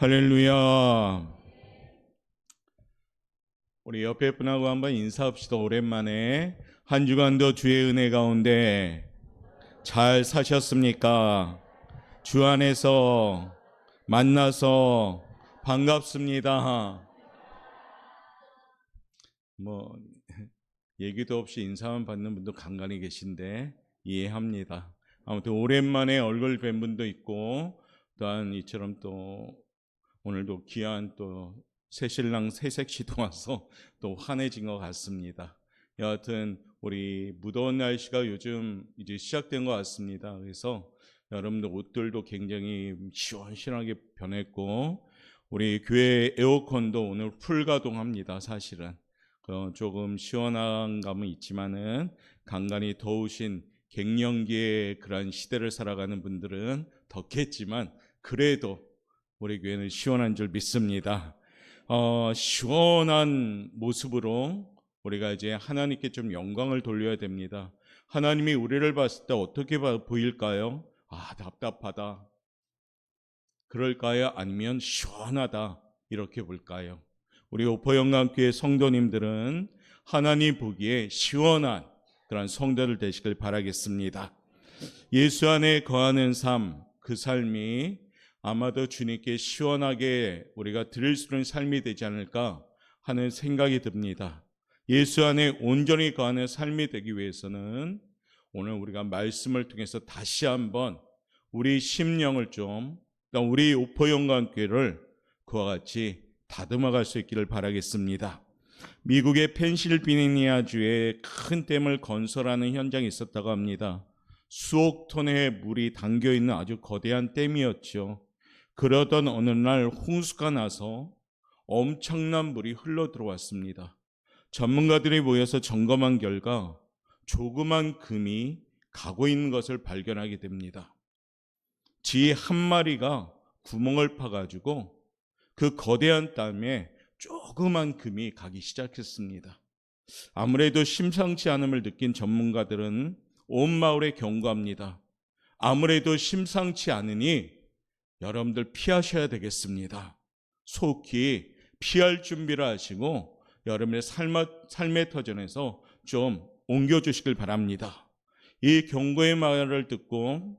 할렐루야. 우리 옆에 분하고 한번 인사합시다. 오랜만에 한 주간도 주의 은혜 가운데 잘 사셨습니까? 주 안에서 만나서 반갑습니다. 얘기도 없이 인사만 받는 분도 간간히 계신데 이해합니다. 아무튼 오랜만에 얼굴 뵌 분도 있고, 또한 이처럼 또 오늘도 귀한 또 새신랑 새색시도 와서 또 환해진 것 같습니다. 여하튼 우리 무더운 날씨가 요즘 이제 시작된 것 같습니다. 그래서 여러분들 옷들도 굉장히 시원시원하게 변했고, 우리 교회 에어컨도 오늘 풀 가동합니다. 사실은 조금 시원한 감은 있지만은 간간히 더우신 갱년기의 그런 시대를 살아가는 분들은 덥겠지만 그래도 우리 교회는 시원한 줄 믿습니다. 시원한 모습으로 우리가 이제 하나님께 좀 영광을 돌려야 됩니다. 하나님이 우리를 봤을 때 어떻게 보일까요? 답답하다 그럴까요? 아니면 시원하다 이렇게 볼까요? 우리 오포영광교회 성도님들은 하나님 보기에 시원한 그런 성도들 되시길 바라겠습니다. 예수 안에 거하는 삶, 그 삶이 아마도 주님께 시원하게 우리가 드릴 수 있는 삶이 되지 않을까 하는 생각이 듭니다. 예수 안에 온전히 거하는 삶이 되기 위해서는 오늘 우리가 말씀을 통해서 다시 한번 우리 심령을 좀, 우리 오포영광교회를 그와 같이 다듬어갈 수 있기를 바라겠습니다. 미국의 펜실베니아주에 큰 댐을 건설하는 현장이 있었다고 합니다. 수억 톤의 물이 담겨있는 아주 거대한 댐이었죠. 그러던 어느 날 홍수가 나서 엄청난 물이 흘러 들어왔습니다. 전문가들이 모여서 점검한 결과 조그만 금이 가고 있는 것을 발견하게 됩니다. 쥐 한 마리가 구멍을 파가지고 그 거대한 땀에 조그만 금이 가기 시작했습니다. 아무래도 심상치 않음을 느낀 전문가들은 온 마을에 경고합니다. 아무래도 심상치 않으니 여러분들 피하셔야 되겠습니다. 속히 피할 준비를 하시고 여러분의 삶의 터전에서 좀 옮겨주시길 바랍니다. 이 경고의 말을 듣고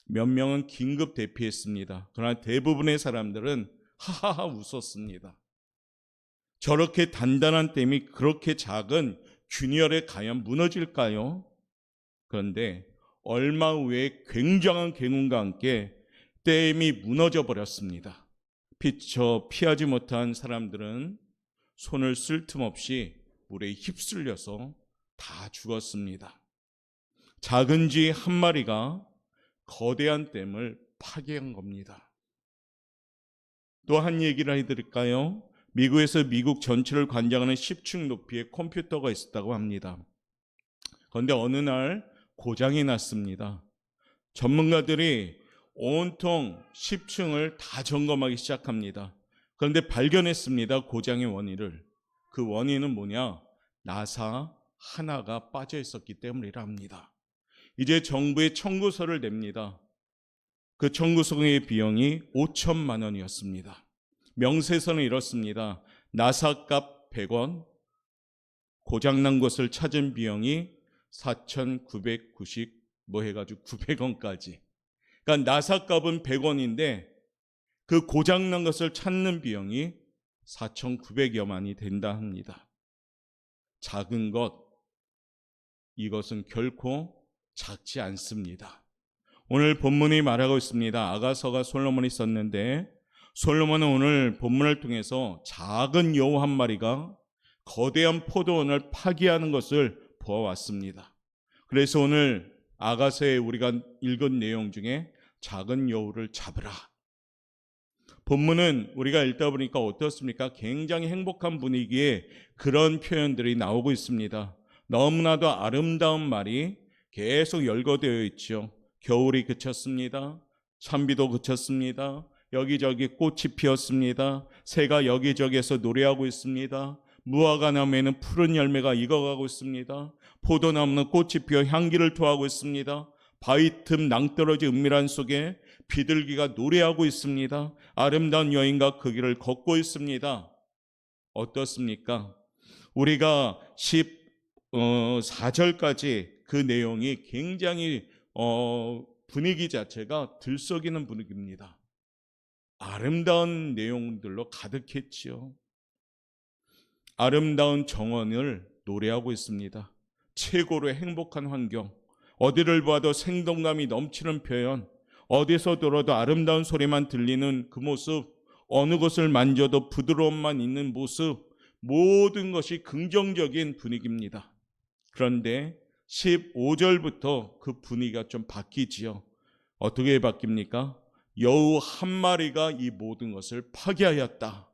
몇 명은 긴급 대피했습니다. 그러나 대부분의 사람들은 하하하 웃었습니다. 저렇게 단단한 댐이 그렇게 작은 균열에 과연 무너질까요? 그런데 얼마 후에 굉장한 굉음과 함께 댐이 무너져 버렸습니다. 피하지 못한 사람들은 손을 쓸 틈 없이 물에 휩쓸려서 다 죽었습니다. 작은 쥐 한 마리가 거대한 댐을 파괴한 겁니다. 또 한 얘기를 해드릴까요? 미국에서 미국 전체를 관장하는 10층 높이의 컴퓨터가 있었다고 합니다. 그런데 어느 날 고장이 났습니다. 전문가들이 온통 10층을 다 점검하기 시작합니다. 그런데 발견했습니다. 고장의 원인을. 그 원인은 뭐냐? 나사 하나가 빠져 있었기 때문이라 합니다. 이제 정부에 청구서를 냅니다. 그 청구서의 비용이 5천만 원이었습니다. 명세서는 이렇습니다. 나사값 100원, 고장난 것을 찾은 비용이 4,990 해가지고 900원까지. 그러니까 나사값은 100원인데 그 고장난 것을 찾는 비용이 4,900여만이 된다 합니다. 작은 것, 이것은 결코 작지 않습니다. 오늘 본문이 말하고 있습니다. 아가서가 솔로몬이 썼는데 솔로몬은 오늘 본문을 통해서 작은 여우 한 마리가 거대한 포도원을 파괴하는 것을 보아왔습니다. 그래서 오늘 아가서에 우리가 읽은 내용 중에 작은 여우를 잡으라. 본문은 우리가 읽다 보니까 어떻습니까? 굉장히 행복한 분위기에 그런 표현들이 나오고 있습니다. 너무나도 아름다운 말이 계속 열거되어 있죠. 겨울이 그쳤습니다. 찬비도 그쳤습니다. 여기저기 꽃이 피었습니다. 새가 여기저기에서 노래하고 있습니다. 무화과 나무에는 푸른 열매가 익어가고 있습니다. 포도나무는 꽃이 피어 향기를 토하고 있습니다. 바위 틈 낭떠러지 은밀한 속에 비둘기가 노래하고 있습니다. 아름다운 여인과 그 길을 걷고 있습니다. 어떻습니까? 우리가 14절까지 그 내용이 굉장히 분위기 자체가 들썩이는 분위기입니다. 아름다운 내용들로 가득했지요. 아름다운 정원을 노래하고 있습니다. 최고로 행복한 환경, 어디를 봐도 생동감이 넘치는 표현, 어디서 들어도 아름다운 소리만 들리는 그 모습, 어느 곳을 만져도 부드러움만 있는 모습, 모든 것이 긍정적인 분위기입니다. 그런데 15절부터 그 분위기가 좀 바뀌지요. 어떻게 바뀝니까? 여우 한 마리가 이 모든 것을 파괴하였다.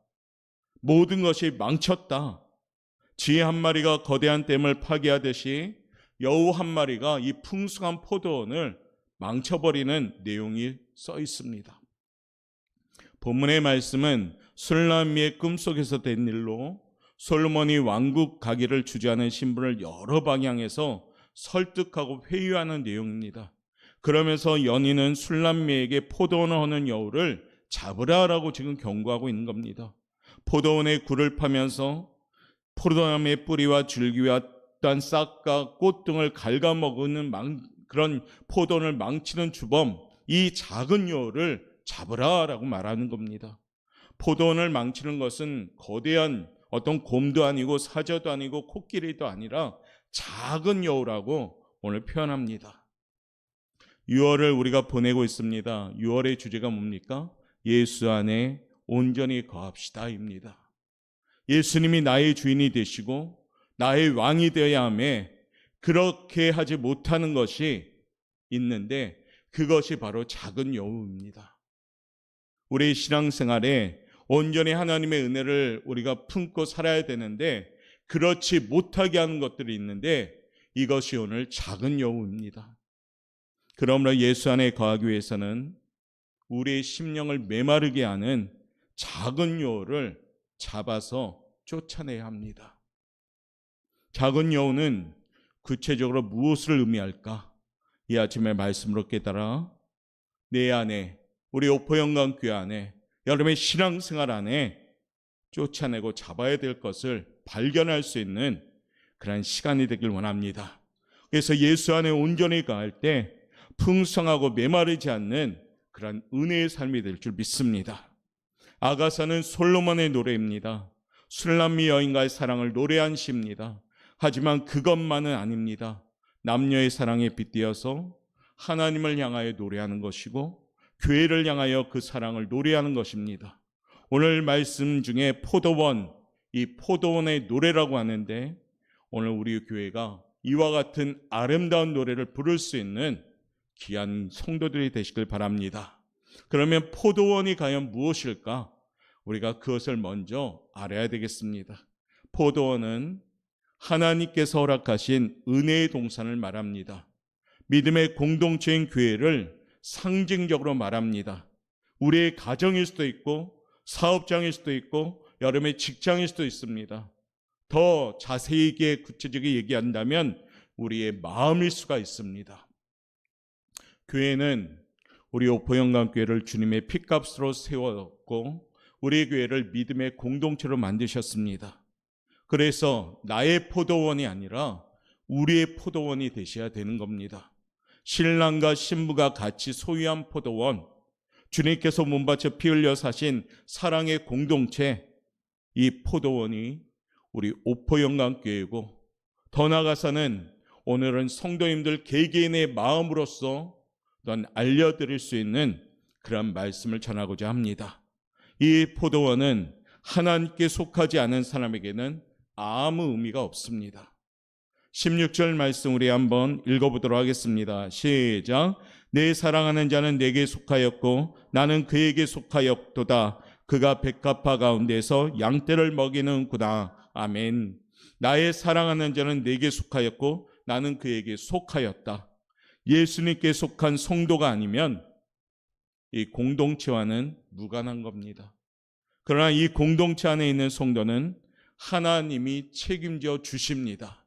모든 것이 망쳤다. 쥐 한 마리가 거대한 댐을 파괴하듯이 여우 한 마리가 이 풍성한 포도원을 망쳐버리는 내용이 써 있습니다. 본문의 말씀은 술람미의 꿈속에서 된 일로 솔로몬이 왕국 가기를 주재하는 신분을 여러 방향에서 설득하고 회유하는 내용입니다. 그러면서 연인은 술람미에게 포도원을 허는 여우를 잡으라라고 지금 경고하고 있는 겁니다. 포도원의 굴을 파면서 포도나무의 뿌리와 줄기와 또한 싹과 꽃 등을 갉아먹는 그런 포도원을 망치는 주범, 이 작은 여우를 잡으라라고 말하는 겁니다. 포도원을 망치는 것은 거대한 어떤 곰도 아니고 사자도 아니고 코끼리도 아니라 작은 여우라고 오늘 표현합니다. 6월을 우리가 보내고 있습니다. 6월의 주제가 뭡니까? 예수 안에 온전히 거합시다입니다. 예수님이 나의 주인이 되시고 나의 왕이 되어야 하며 그렇게 하지 못하는 것이 있는데 그것이 바로 작은 여우입니다. 우리 신앙생활에 온전히 하나님의 은혜를 우리가 품고 살아야 되는데 그렇지 못하게 하는 것들이 있는데 이것이 오늘 작은 여우입니다. 그러므로 예수 안에 거하기 위해서는 우리의 심령을 메마르게 하는 작은 여우를 잡아서 쫓아내야 합니다. 작은 여우는 구체적으로 무엇을 의미할까? 이 아침의 말씀으로 깨달아 내 안에, 우리 오포영광교회 안에, 여러분의 신앙생활 안에 쫓아내고 잡아야 될 것을 발견할 수 있는 그런 시간이 되길 원합니다. 그래서 예수 안에 온전히 거할 때 풍성하고 메마르지 않는 그런 은혜의 삶이 될 줄 믿습니다. 아가사는 솔로몬의 노래입니다. 술람미 여인과의 사랑을 노래한 시입니다. 하지만 그것만은 아닙니다. 남녀의 사랑에 빗대어서 하나님을 향하여 노래하는 것이고 교회를 향하여 그 사랑을 노래하는 것입니다. 오늘 말씀 중에 포도원, 이 포도원의 노래라고 하는데 오늘 우리 교회가 이와 같은 아름다운 노래를 부를 수 있는 귀한 성도들이 되시길 바랍니다. 그러면 포도원이 과연 무엇일까? 우리가 그것을 먼저 알아야 되겠습니다. 포도원은 하나님께서 허락하신 은혜의 동산을 말합니다. 믿음의 공동체인 교회를 상징적으로 말합니다. 우리의 가정일 수도 있고 사업장일 수도 있고 여러분의 직장일 수도 있습니다. 더 자세하게 구체적으로 얘기한다면 우리의 마음일 수가 있습니다. 교회는 우리 오포영광교회를 주님의 핏값으로 세웠고 우리 교회를 믿음의 공동체로 만드셨습니다. 그래서 나의 포도원이 아니라 우리의 포도원이 되셔야 되는 겁니다. 신랑과 신부가 같이 소유한 포도원, 주님께서 몸바쳐 피 흘려 사신 사랑의 공동체, 이 포도원이 우리 오포영광교회고 더 나아가서는 오늘은 성도님들 개개인의 마음으로서 또한 알려드릴 수 있는 그런 말씀을 전하고자 합니다. 이 포도원은 하나님께 속하지 않은 사람에게는 아무 의미가 없습니다. 16절 말씀 우리 한번 읽어보도록 하겠습니다. 시작. 내 사랑하는 자는 내게 속하였고 나는 그에게 속하였도다. 그가 백합화 가운데서 양떼를 먹이는구나. 아멘. 나의 사랑하는 자는 내게 속하였고 나는 그에게 속하였다. 예수님께 속한 성도가 아니면 이 공동체와는 무관한 겁니다. 그러나 이 공동체 안에 있는 성도는 하나님이 책임져 주십니다.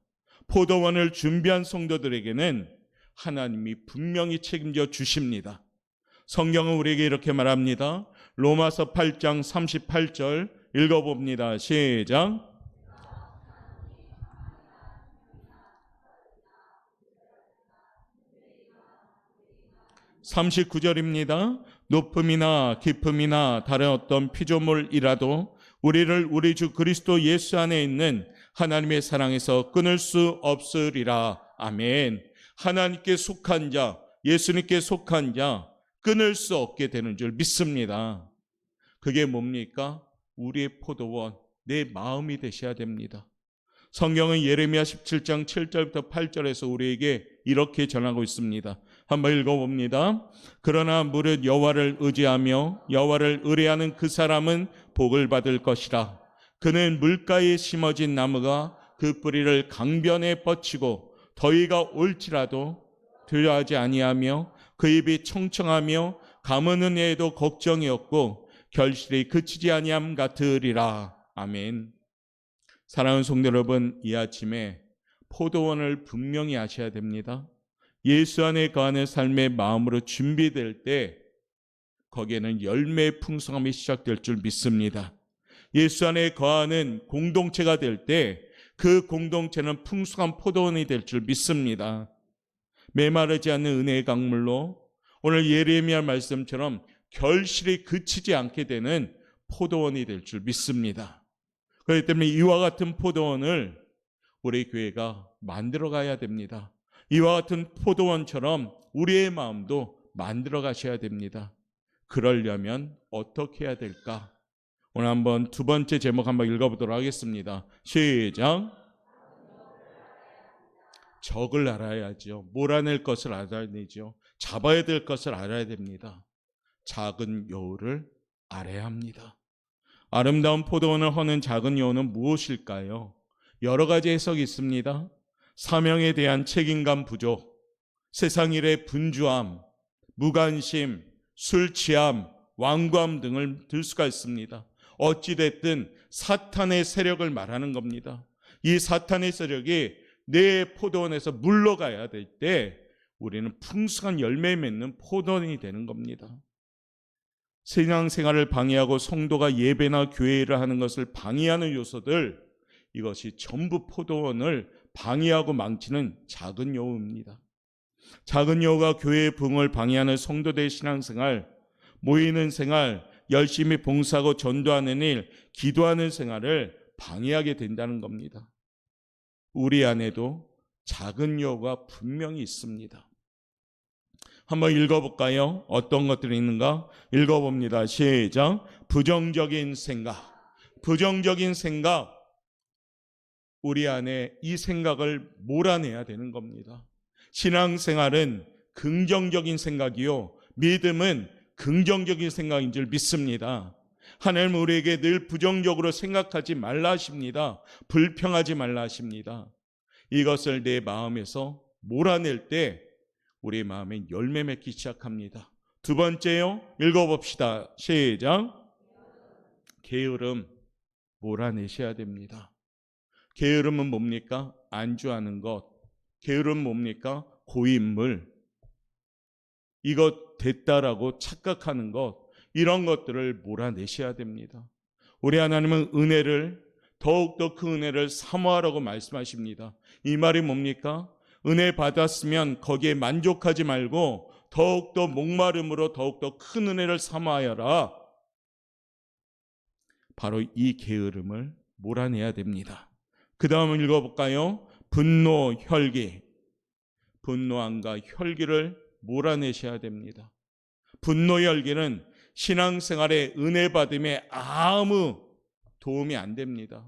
포도원을 준비한 성도들에게는 하나님이 분명히 책임져 주십니다. 성경은 우리에게 이렇게 말합니다. 로마서 8장 38절 읽어봅니다. 시작. 39절입니다. 높음이나 깊음이나 다른 어떤 피조물이라도 우리를 우리 주 그리스도 예수 안에 있는 하나님의 사랑에서 끊을 수 없으리라. 아멘. 하나님께 속한 자, 예수님께 속한 자 끊을 수 없게 되는 줄 믿습니다. 그게 뭡니까? 우리의 포도원, 내 마음이 되셔야 됩니다. 성경은 예레미야 17장 7절부터 8절에서 우리에게 이렇게 전하고 있습니다. 한번 읽어봅니다. 그러나 무릇 여호와를 의지하며 여호와를 의뢰하는 그 사람은 복을 받을 것이라. 그는 물가에 심어진 나무가 그 뿌리를 강변에 뻗치고 더위가 올지라도 두려워하지 아니하며 그 입이 청청하며 가무는 해에도 걱정이 없고 결실이 그치지 아니함 같으리라. 아멘. 사랑하는 성도 여러분, 이 아침에 포도원을 분명히 아셔야 됩니다. 예수 안에 거하는 삶의 마음으로 준비될 때 거기에는 열매의 풍성함이 시작될 줄 믿습니다. 예수 안에 거하는 공동체가 될 때 그 공동체는 풍성한 포도원이 될 줄 믿습니다. 메마르지 않는 은혜의 강물로 오늘 예레미야 말씀처럼 결실이 그치지 않게 되는 포도원이 될 줄 믿습니다. 그렇기 때문에 이와 같은 포도원을 우리 교회가 만들어 가야 됩니다. 이와 같은 포도원처럼 우리의 마음도 만들어 가셔야 됩니다. 그러려면 어떻게 해야 될까? 오늘 한번 두 번째 제목 한번 읽어보도록 하겠습니다. 시작. 적을 알아야죠. 몰아낼 것을 알아야 되죠. 잡아야 될 것을 알아야 됩니다. 작은 여우를 알아야 합니다. 아름다운 포도원을 허는 작은 여우는 무엇일까요? 여러 가지 해석이 있습니다. 사명에 대한 책임감 부족, 세상 일의 분주함, 무관심, 술 취함, 완고함 등을 들 수가 있습니다. 어찌됐든 사탄의 세력을 말하는 겁니다. 이 사탄의 세력이 내 포도원에서 물러가야 될 때 우리는 풍성한 열매 맺는 포도원이 되는 겁니다. 신앙생활을 방해하고 성도가 예배나 교회를 하는 것을 방해하는 요소들, 이것이 전부 포도원을 방해하고 망치는 작은 여우입니다. 작은 여우가 교회의 부흥을 방해하는 성도들의 신앙생활, 모이는 생활, 열심히 봉사하고 전도하는 일, 기도하는 생활을 방해하게 된다는 겁니다. 우리 안에도 작은 여우가 분명히 있습니다. 한번 읽어볼까요? 어떤 것들이 있는가? 읽어봅니다. 시작. 부정적인 생각. 부정적인 생각. 우리 안에 이 생각을 몰아내야 되는 겁니다. 신앙생활은 긍정적인 생각이요, 믿음은 긍정적인 생각인 줄 믿습니다. 하나님은 우리에게 늘 부정적으로 생각하지 말라 하십니다. 불평하지 말라 하십니다. 이것을 내 마음에서 몰아낼 때 우리 마음에 열매 맺기 시작합니다. 두 번째요, 읽어봅시다. 시작. 게으름 몰아내셔야 됩니다. 게으름은 뭡니까? 안주하는 것. 게으름은 뭡니까? 고인물. 이것 됐다라고 착각하는 것, 이런 것들을 몰아내셔야 됩니다. 우리 하나님은 은혜를, 더욱더 그 은혜를 사모하라고 말씀하십니다. 이 말이 뭡니까? 은혜 받았으면 거기에 만족하지 말고 더욱더 목마름으로 더욱더 큰 은혜를 사모하여라. 바로 이 게으름을 몰아내야 됩니다. 그 다음을 읽어볼까요? 분노, 혈기. 분노함과 혈기를 몰아내셔야 됩니다. 분노, 혈기는 신앙생활의 은혜 받음에 아무 도움이 안 됩니다.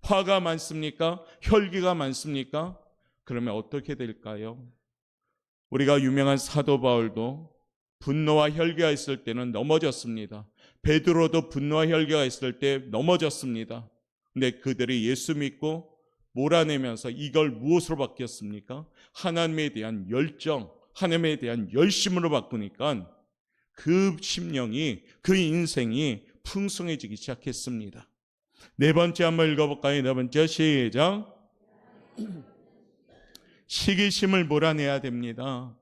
화가 많습니까? 혈기가 많습니까? 그러면 어떻게 될까요? 우리가 유명한 사도 바울도 분노와 혈기가 있을 때는 넘어졌습니다. 베드로도 분노와 혈기가 있을 때 넘어졌습니다. 근데 그들이 예수 믿고 몰아내면서 이걸 무엇으로 바뀌었습니까? 하나님에 대한 열정, 하나님에 대한 열심으로 바꾸니까 그 심령이, 그 인생이 풍성해지기 시작했습니다. 네 번째 한번 읽어볼까요? 네 번째 시작. 시기심을 몰아내야 됩니다.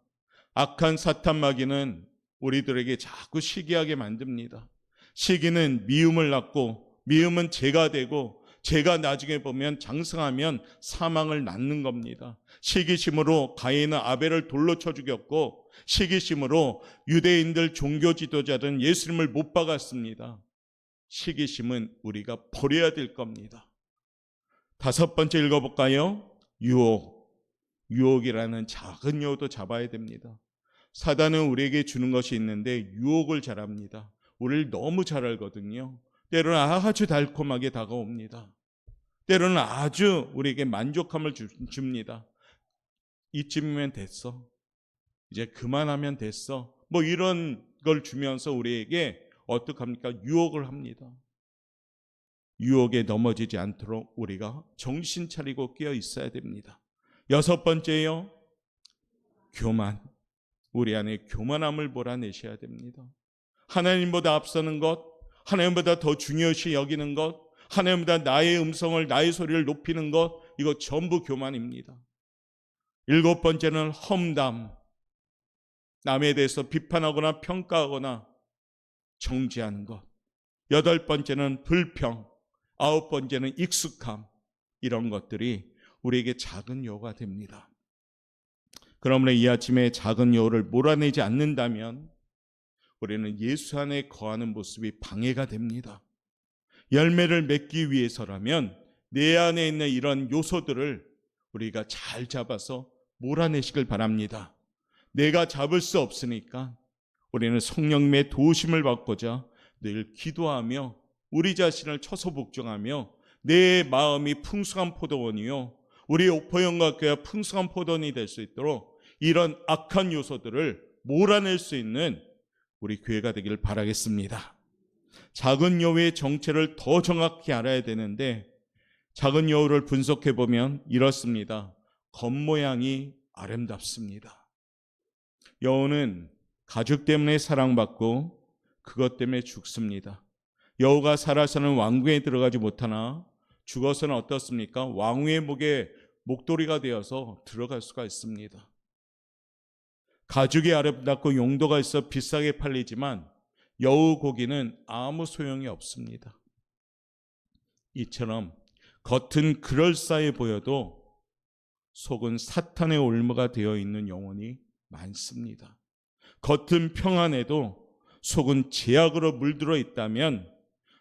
악한 사탄 마귀는 우리들에게 자꾸 시기하게 만듭니다. 시기는 미움을 낳고 미움은 죄가 되고 죄가 나중에 보면 장성하면 사망을 낳는 겁니다. 시기심으로 가인은 아벨을 돌로 쳐 죽였고 시기심으로 유대인들 종교 지도자들은 예수님을 못 박았습니다. 시기심은 우리가 버려야 될 겁니다. 다섯 번째 읽어볼까요? 유혹이라는 작은 여우도 잡아야 됩니다. 사단은 우리에게 주는 것이 있는데 유혹을 잘합니다. 우리를 너무 잘 알거든요. 때로는 아주 달콤하게 다가옵니다. 때로는 아주 우리에게 만족함을 줍니다. 이쯤이면 됐어. 이제 그만하면 됐어. 뭐 이런 걸 주면서 우리에게 어떡합니까? 유혹을 합니다. 유혹에 넘어지지 않도록 우리가 정신 차리고 깨어 있어야 됩니다. 여섯 번째요, 교만. 우리 안에 교만함을 몰아내셔야 됩니다. 하나님보다 앞서는 것, 하나님보다 더 중요시 여기는 것, 하나님보다 나의 음성을, 나의 소리를 높이는 것, 이거 전부 교만입니다. 일곱 번째는 험담. 남에 대해서 비판하거나 평가하거나 정죄하는 것. 여덟 번째는 불평. 아홉 번째는 익숙함. 이런 것들이 우리에게 작은 여우가 됩니다. 그러므로 이 아침에 작은 여우를 몰아내지 않는다면 우리는 예수 안에 거하는 모습이 방해가 됩니다. 열매를 맺기 위해서라면 내 안에 있는 이런 요소들을 우리가 잘 잡아서 몰아내시길 바랍니다. 내가 잡을 수 없으니까 우리는 성령님의 도우심을 받고자 늘 기도하며 우리 자신을 처소복종하며 내 마음이 풍성한 포도원이요 우리 옥포영과 교회가 풍성한 포도원이 될 수 있도록 이런 악한 요소들을 몰아낼 수 있는 우리 교회가 되기를 바라겠습니다. 작은 여우의 정체를 더 정확히 알아야 되는데 작은 여우를 분석해 보면 이렇습니다. 겉모양이 아름답습니다. 여우는 가죽 때문에 사랑받고 그것 때문에 죽습니다. 여우가 살아서는 왕궁에 들어가지 못하나 죽어서는 어떻습니까? 왕후의 목에 목도리가 되어서 들어갈 수가 있습니다. 가죽이 아름답고 용도가 있어 비싸게 팔리지만 여우 고기는 아무 소용이 없습니다. 이처럼 겉은 그럴싸해 보여도 속은 사탄의 올무가 되어 있는 영혼이 많습니다. 겉은 평안해도 속은 죄악으로 물들어 있다면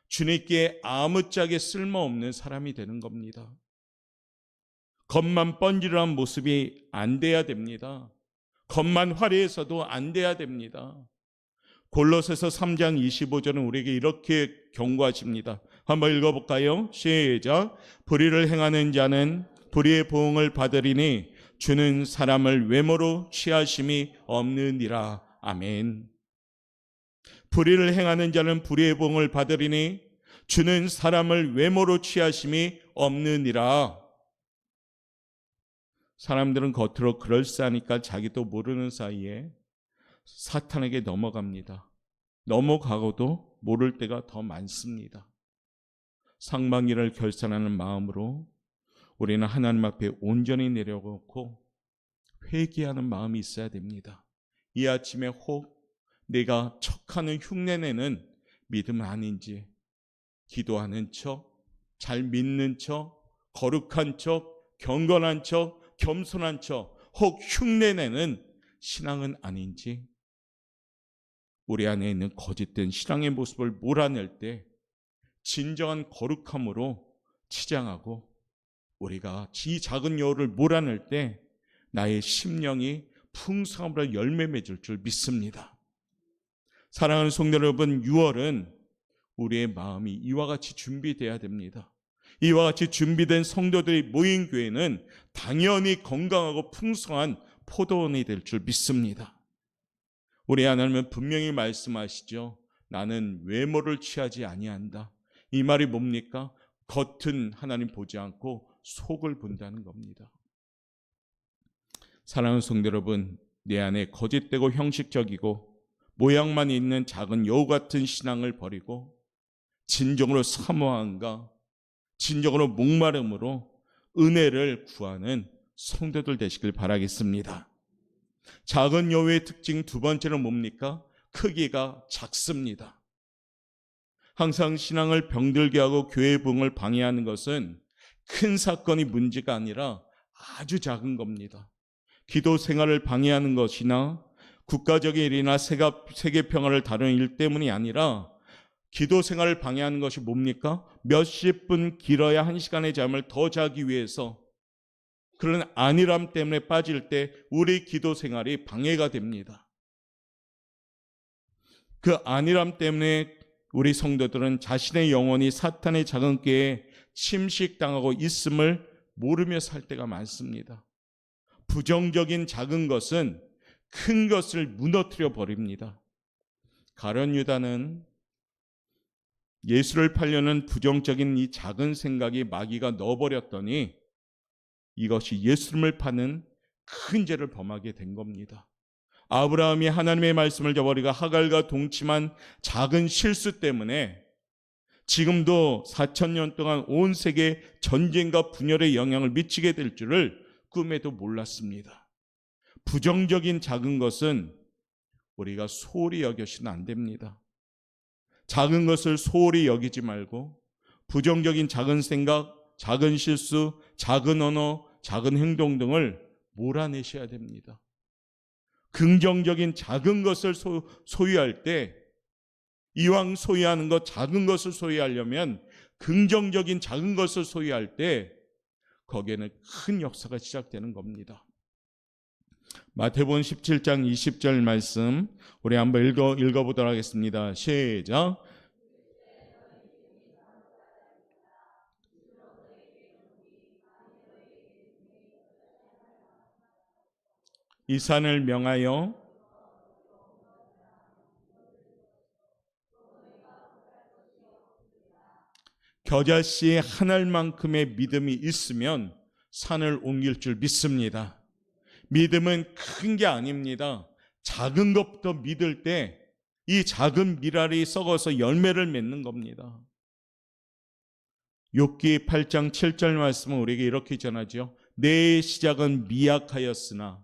주님께 아무짝에 쓸모없는 사람이 되는 겁니다. 겉만 번지르한 모습이 안 돼야 됩니다. 겉만 화려해서도 안 돼야 됩니다. 골로새서 3장 25절은 우리에게 이렇게 경고하십니다. 한번 읽어볼까요? 시작. 불의를 행하는 자는 불의의 보응을 받으리니 주는 사람을 외모로 취하심이 없느니라. 아멘. 불의를 행하는 자는 불의의 보응을 받으리니 주는 사람을 외모로 취하심이 없느니라. 사람들은 겉으로 그럴싸하니까 자기도 모르는 사이에 사탄에게 넘어갑니다. 넘어가고도 모를 때가 더 많습니다. 상반기를 결산하는 마음으로 우리는 하나님 앞에 온전히 내려놓고 회개하는 마음이 있어야 됩니다. 이 아침에 혹 내가 척하는 흉내내는 믿음 아닌지 기도하는 척, 잘 믿는 척, 거룩한 척, 경건한 척, 겸손한 척, 혹 흉내내는 신앙은 아닌지 우리 안에 있는 거짓된 신앙의 모습을 몰아낼 때 진정한 거룩함으로 치장하고 우리가 이 작은 여우를 몰아낼 때 나의 심령이 풍성함으로 열매 맺을 줄 믿습니다. 사랑하는 성도 여러분, 6월은 우리의 마음이 이와 같이 준비돼야 됩니다. 이와 같이 준비된 성도들이 모인 교회는 당연히 건강하고 풍성한 포도원이 될 줄 믿습니다. 우리 하나님은 분명히 말씀하시죠. 나는 외모를 취하지 아니한다. 이 말이 뭡니까? 겉은 하나님 보지 않고 속을 본다는 겁니다. 사랑하는 성도 여러분, 내 안에 거짓되고 형식적이고 모양만 있는 작은 여우 같은 신앙을 버리고 진정으로 사모함과 진정으로 목마름으로 은혜를 구하는 성도들 되시길 바라겠습니다. 작은 여우의 특징 두 번째는 뭡니까? 크기가 작습니다. 항상 신앙을 병들게 하고 교회 부흥을 방해하는 것은 큰 사건이 문제가 아니라 아주 작은 겁니다. 기도 생활을 방해하는 것이나 국가적인 일이나 세계 평화를 다루는 일 때문이 아니라 기도 생활을 방해하는 것이 뭡니까? 몇십 분 길어야 1시간의 잠을 더 자기 위해서 그런 안일함 때문에 빠질 때 우리 기도 생활이 방해가 됩니다. 그 안일함 때문에 우리 성도들은 자신의 영혼이 사탄의 작은 꾀에 침식당하고 있음을 모르며 살 때가 많습니다. 부정적인 작은 것은 큰 것을 무너뜨려 버립니다. 가룟 유다는 예수를 팔려는 부정적인 이 작은 생각이 마귀가 넣어버렸더니 이것이 예수님을 파는 큰 죄를 범하게 된 겁니다. 아브라함이 하나님의 말씀을 저버리고 하갈과 동침한 작은 실수 때문에 지금도 4,000년 동안 온 세계에 전쟁과 분열의 영향을 미치게 될 줄을 꿈에도 몰랐습니다. 부정적인 작은 것은 우리가 소홀히 여겨서는 안 됩니다. 작은 것을 소홀히 여기지 말고 부정적인 작은 생각, 작은 실수, 작은 언어, 작은 행동 등을 몰아내셔야 됩니다. 긍정적인 작은 것을 소유할 때 이왕 소유하는 것 작은 것을 소유하려면 긍정적인 작은 것을 소유할 때 거기에는 큰 역사가 시작되는 겁니다. 마태복음 17장 20절 말씀 우리 한번 읽어보도록 하겠습니다. 시작. 이 산을 명하여 겨자씨 한 알만큼의 믿음이 있으면 산을 옮길 줄 믿습니다. 믿음은 큰 게 아닙니다. 작은 것부터 믿을 때 이 작은 밀알이 썩어서 열매를 맺는 겁니다. 욥기 8장 7절 말씀은 우리에게 이렇게 전하죠. 내 시작은 미약하였으나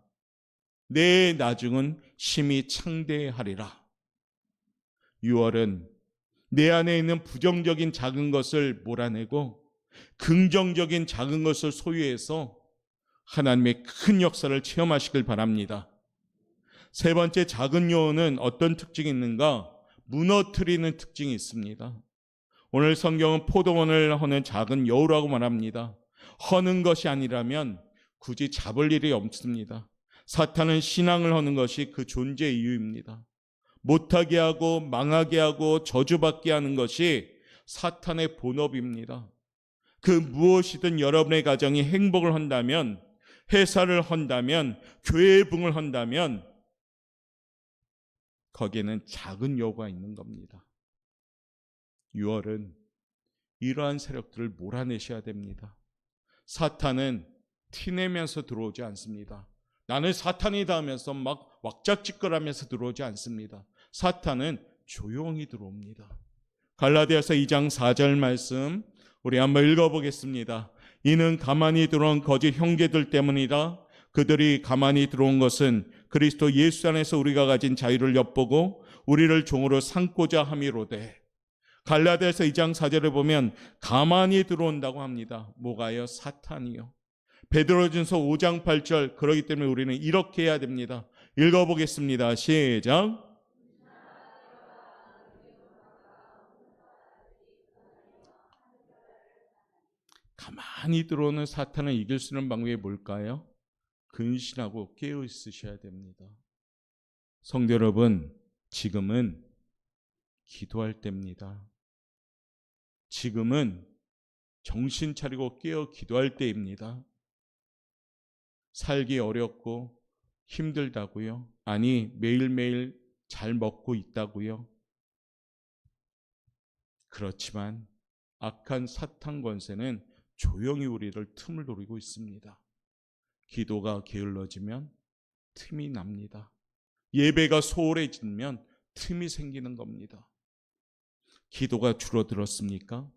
내 나중은 심히 창대하리라. 6월은 내 안에 있는 부정적인 작은 것을 몰아내고 긍정적인 작은 것을 소유해서 하나님의 큰 역사를 체험하시길 바랍니다. 세 번째 작은 요원은 어떤 특징이 있는가? 무너뜨리는 특징이 있습니다. 오늘 성경은 포도원을 허는 작은 여우라고 말합니다. 허는 것이 아니라면 굳이 잡을 일이 없습니다. 사탄은 신앙을 허는 것이 그 존재 이유입니다. 못하게 하고 망하게 하고 저주받게 하는 것이 사탄의 본업입니다. 그 무엇이든 여러분의 가정이 행복을 한다면, 회사를 한다면, 교회의 부흥을 한다면 거기에는 작은 여우가 있는 겁니다. 6월은 이러한 세력들을 몰아내셔야 됩니다. 사탄은 티내면서 들어오지 않습니다. 나는 사탄이다 하면서 막 왁작지껄하면서 들어오지 않습니다. 사탄은 조용히 들어옵니다. 갈라디아서 2장 4절 말씀 우리 한번 읽어보겠습니다. 이는 가만히 들어온 거짓 형제들 때문이다. 그들이 가만히 들어온 것은 그리스도 예수 안에서 우리가 가진 자유를 엿보고 우리를 종으로 삼고자 함이로되. 갈라디아서 2장 4절에 보면 가만히 들어온다고 합니다. 뭐가요? 사탄이요. 베드로전서 5장 8절 그렇기 때문에 우리는 이렇게 해야 됩니다. 읽어보겠습니다. 시작. 가만히 들어오는 사탄을 이길 수 있는 방법이 뭘까요? 근신하고 깨어 있으셔야 됩니다. 성도 여러분, 지금은 기도할 때입니다. 지금은 정신 차리고 깨어 기도할 때입니다. 살기 어렵고 힘들다고요? 아니, 매일매일 잘 먹고 있다고요? 그렇지만 악한 사탄 권세는 조용히 우리를 틈을 노리고 있습니다. 기도가 게을러지면 틈이 납니다. 예배가 소홀해지면 틈이 생기는 겁니다. 기도가 줄어들었습니까?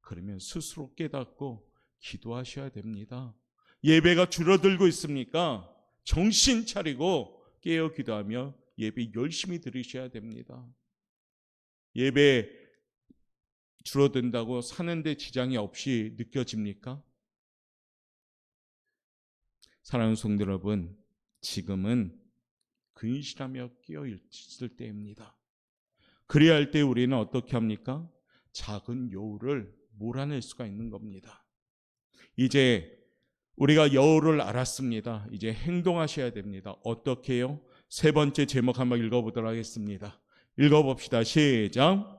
그러면 스스로 깨닫고 기도하셔야 됩니다. 예배가 줄어들고 있습니까? 정신 차리고 깨어 기도하며 예배 열심히 드리셔야 됩니다. 예배 줄어든다고 사는데 지장이 없이 느껴집니까? 사랑하는 성도 여러분, 지금은 근실하며 깨어 있을 때입니다. 그래야 할 때 우리는 어떻게 합니까? 작은 여우를 몰아낼 수가 있는 겁니다. 이제 우리가 여우를 알았습니다. 이제 행동하셔야 됩니다. 어떻게 해요? 세 번째 제목 한번 읽어보도록 하겠습니다. 읽어봅시다. 시작.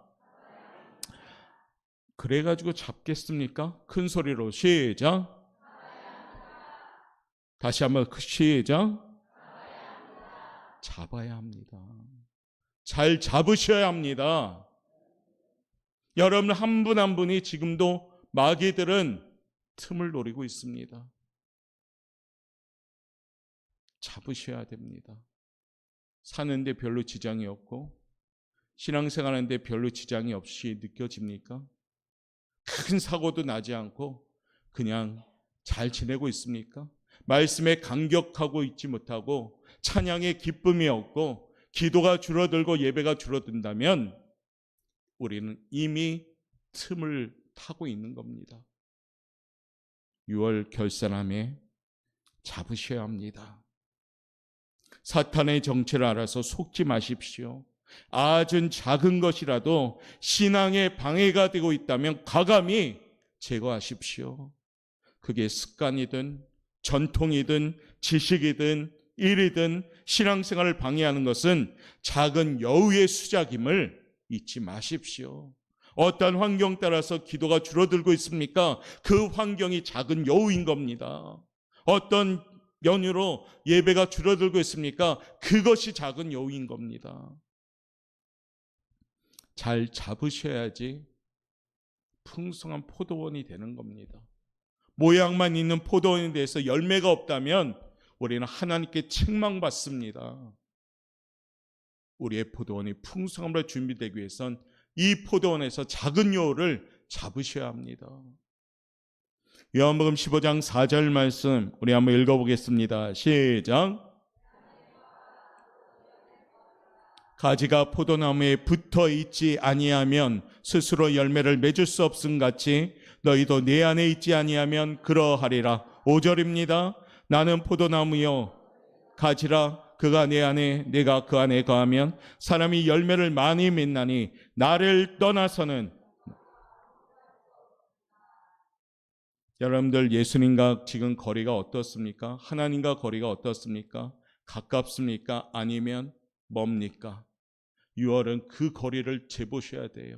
그래가지고 잡겠습니까? 큰 소리로 시작. 다시 한번 시작. 잡아야 합니다. 잘 잡으셔야 합니다. 여러분 한 분 한 분이 지금도 마귀들은 틈을 노리고 있습니다. 잡으셔야 됩니다. 사는데 별로 지장이 없고 신앙생활하는데 별로 지장이 없이 느껴집니까? 큰 사고도 나지 않고 그냥 잘 지내고 있습니까? 말씀에 감격하고 있지 못하고 찬양에 기쁨이 없고 기도가 줄어들고 예배가 줄어든다면 우리는 이미 틈을 타고 있는 겁니다. 6월 결산함에 잡으셔야 합니다. 사탄의 정체를 알아서 속지 마십시오. 아주 작은 것이라도 신앙에 방해가 되고 있다면 과감히 제거하십시오. 그게 습관이든 전통이든 지식이든 일이든 신앙생활을 방해하는 것은 작은 여우의 수작임을 잊지 마십시오. 어떤 환경 따라서 기도가 줄어들고 있습니까? 그 환경이 작은 여우인 겁니다. 어떤 연유로 예배가 줄어들고 있습니까? 그것이 작은 여우인 겁니다. 잘 잡으셔야지 풍성한 포도원이 되는 겁니다. 모양만 있는 포도원에 대해서 열매가 없다면 우리는 하나님께 책망받습니다. 우리의 포도원이 풍성함으로 준비되기 위해선 이 포도원에서 작은 여우를 잡으셔야 합니다. 요한복음 15장 4절 말씀 우리 한번 읽어보겠습니다. 시작. 가지가 포도나무에 붙어 있지 아니하면 스스로 열매를 맺을 수 없음 같이 너희도 내 안에 있지 아니하면 그러하리라. 5절입니다. 나는 포도나무요 가지라. 그가 내 안에 내가 그 안에 거하면 사람이 열매를 많이 맺나니 나를 떠나서는. 여러분들 예수님과 지금 거리가 어떻습니까? 하나님과 거리가 어떻습니까? 가깝습니까? 아니면 멉니까? 6월은 그 거리를 재보셔야 돼요.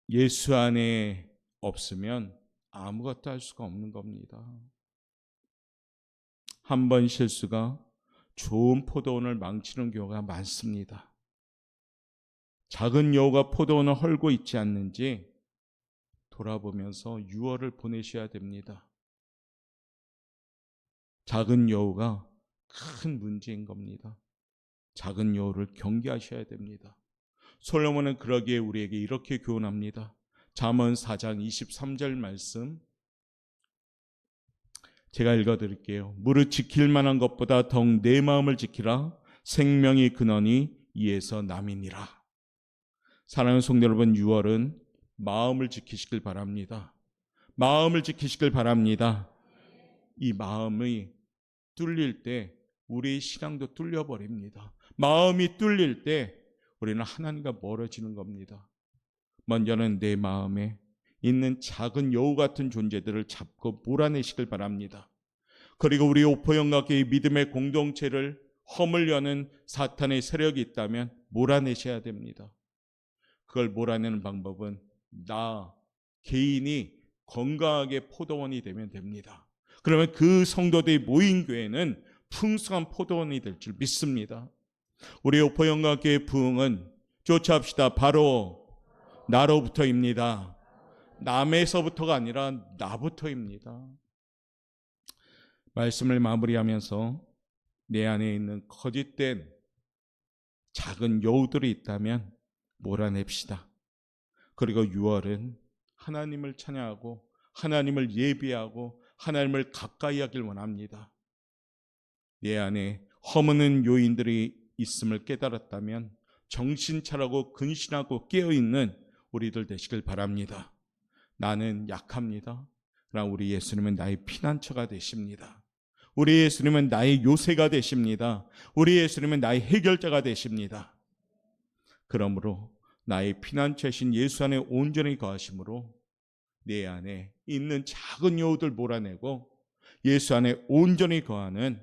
예수 안에 없으면 아무것도 할 수가 없는 겁니다. 한 번 실수가 좋은 포도원을 망치는 경우가 많습니다. 작은 여우가 포도원을 헐고 있지 않는지 돌아보면서 6월을 보내셔야 됩니다. 작은 여우가 큰 문제인 겁니다. 작은 여우를 경계하셔야 됩니다. 솔로몬은 그러기에 우리에게 이렇게 교훈합니다. 잠언 4장 23절 말씀 제가 읽어드릴게요. 무릇 지킬 만한 것보다 더욱 내 마음을 지키라. 생명이 근원이 이에서 남이니라. 사랑하는 성도 여러분, 6월은 마음을 지키시길 바랍니다. 마음을 지키시길 바랍니다. 이 마음이 뚫릴 때 우리 신앙도 뚫려버립니다. 마음이 뚫릴 때 우리는 하나님과 멀어지는 겁니다. 먼저는 내 마음에 있는 작은 여우 같은 존재들을 잡고 몰아내시길 바랍니다. 그리고 우리 오포영각교회 믿음의 공동체를 허물려는 사탄의 세력이 있다면 몰아내셔야 됩니다. 그걸 몰아내는 방법은 나 개인이 건강하게 포도원이 되면 됩니다. 그러면 그 성도들이 모인 교회는 풍성한 포도원이 될 줄 믿습니다. 우리 오포영각교회 부흥은 쫓아합시다. 바로 나로부터입니다. 남에서부터가 아니라 나부터입니다. 말씀을 마무리하면서 내 안에 있는 거짓된 작은 여우들이 있다면 몰아냅시다. 그리고 6월은 하나님을 찬양하고 하나님을 예비하고 하나님을 가까이 하길 원합니다. 내 안에 허무는 요인들이 있음을 깨달았다면 정신 차리고 근신하고 깨어있는 우리들 되시길 바랍니다. 나는 약합니다. 그러나 우리 예수님은 나의 피난처가 되십니다. 우리 예수님은 나의 요새가 되십니다. 우리 예수님은 나의 해결자가 되십니다. 그러므로 나의 피난처이신 예수 안에 온전히 거하심으로 내 안에 있는 작은 여우들 몰아내고 예수 안에 온전히 거하는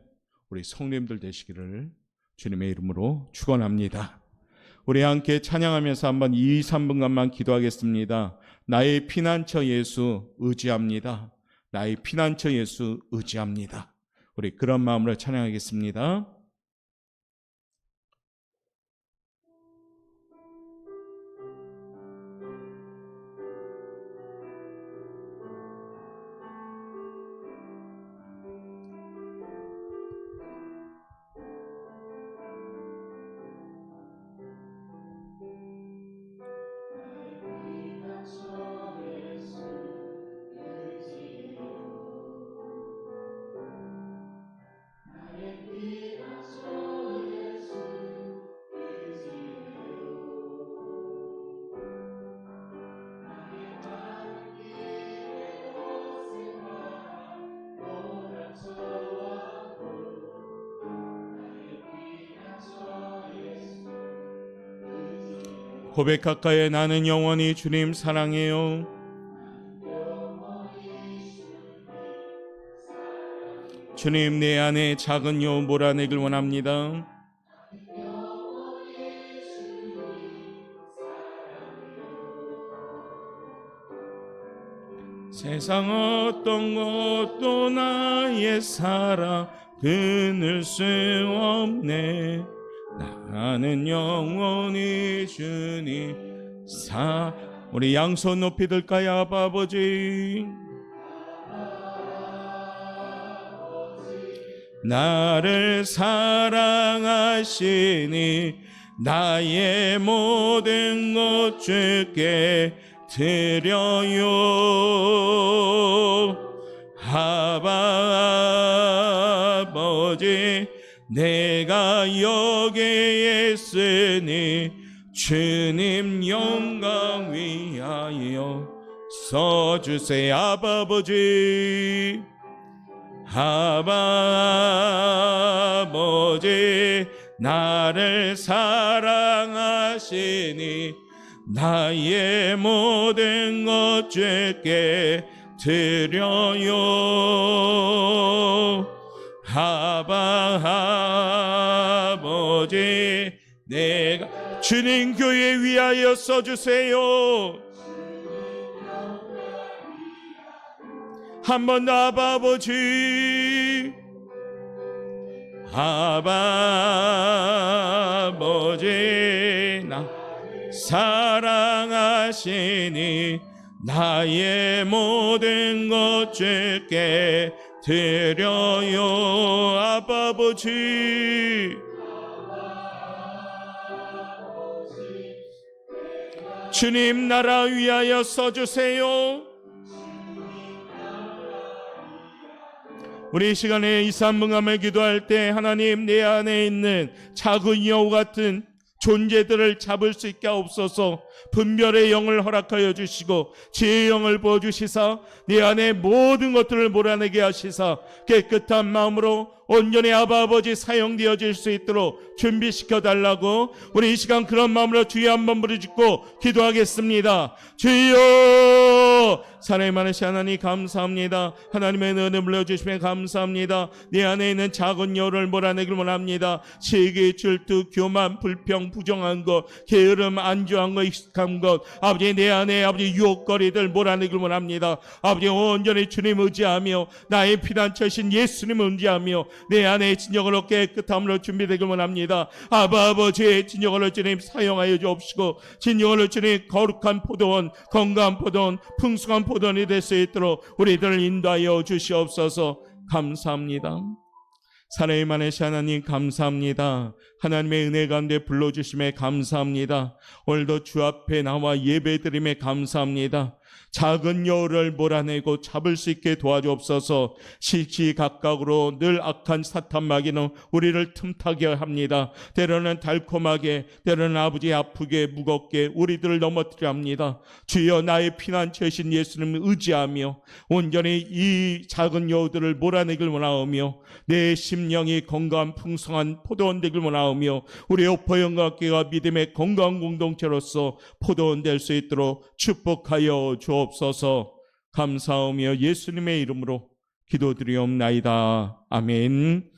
우리 성도님들 되시기를 주님의 이름으로 축원합니다. 우리 함께 찬양하면서 한번 2, 3분간만 기도하겠습니다. 나의 피난처 예수 의지합니다. 나의 피난처 예수 의지합니다. 우리 그런 마음으로 찬양하겠습니다. 고백할까요? 나는 영원히 주님 사랑해요. 주님, 내 안에 작은 여우 몰아내길 원합니다. 세상 어떤 것도 나의 사랑 끊을 수 없네. 나는 영원히 주님 우리 양손 높이 들까요? 아버지, 나를 사랑하시니 나의 모든 것 주께 드려요. 아버지, 내가 여기에 있으니 주님 영광 위하여 써주세요. 아버지, 아버지, 나를 사랑하시니 나의 모든 것 주께 드려요. 아버지, 내가 주님 교회 위하여 써주세요. 한 번 더 아버지, 아버지, 나 사랑하시니 나의 모든 것 주께 드려요. 아버지, 주님 나라 위하여 써주세요. 우리 이 시간에 2, 3분간을 기도할 때 하나님, 내 안에 있는 작은 여우 같은 존재들을 잡을 수 있게 하옵소서. 분별의 영을 허락하여 주시고 지혜의 영을 부어주시사 내 안에 모든 것들을 몰아내게 하시사 깨끗한 마음으로 온전히 아버지 사용되어질 수 있도록 준비시켜 달라고 우리 이 시간 그런 마음으로 주여 한번 부르짖고 기도하겠습니다. 주여, 사랑이 많으신 하나님 감사합니다. 하나님의 은혜를 물려주시면 감사합니다. 내 안에 있는 작은 여우를 몰아내길 원합니다. 시기, 질투, 교만, 불평, 부정한 것, 게으름, 안주한 것, 익숙한 것, 아버지 내 안에 아버지 유혹거리들 몰아내길 원합니다. 아버지 온전히 주님 의지하며 나의 피난처신 예수님 의지하며 내 안에 진정으로 깨끗함으로 준비되길 원합니다. 아버지의 진정으로 주님 사용하여 주옵시고 진정으로 주님 거룩한 포도원, 건강한 포도원, 풍성한 포도원이 될 수 있도록 우리들을 인도하여 주시옵소서. 감사합니다. 사랑이 많으신 하나님 감사합니다. 하나님의 은혜 가운데 불러주심에 감사합니다. 오늘도 주 앞에 나와 예배드림에 감사합니다. 작은 여우를 몰아내고 잡을 수 있게 도와주옵소서. 시시각각으로 늘 악한 사탄 마귀는 우리를 틈타게 합니다. 때로는 달콤하게, 때로는 아버지 아프게 무겁게 우리들을 넘어뜨려 합니다. 주여, 나의 피난처이신 예수님을 의지하며 온전히 이 작은 여우들을 몰아내길 원하오며 내 심령이 건강한 풍성한 포도원 되길 원하오며 우리 오퍼영과교회가 믿음의 건강한 공동체로서 포도원 될 수 있도록 축복하여 주옵소서. 감사하며 예수님의 이름으로 기도드리옵나이다. 아멘.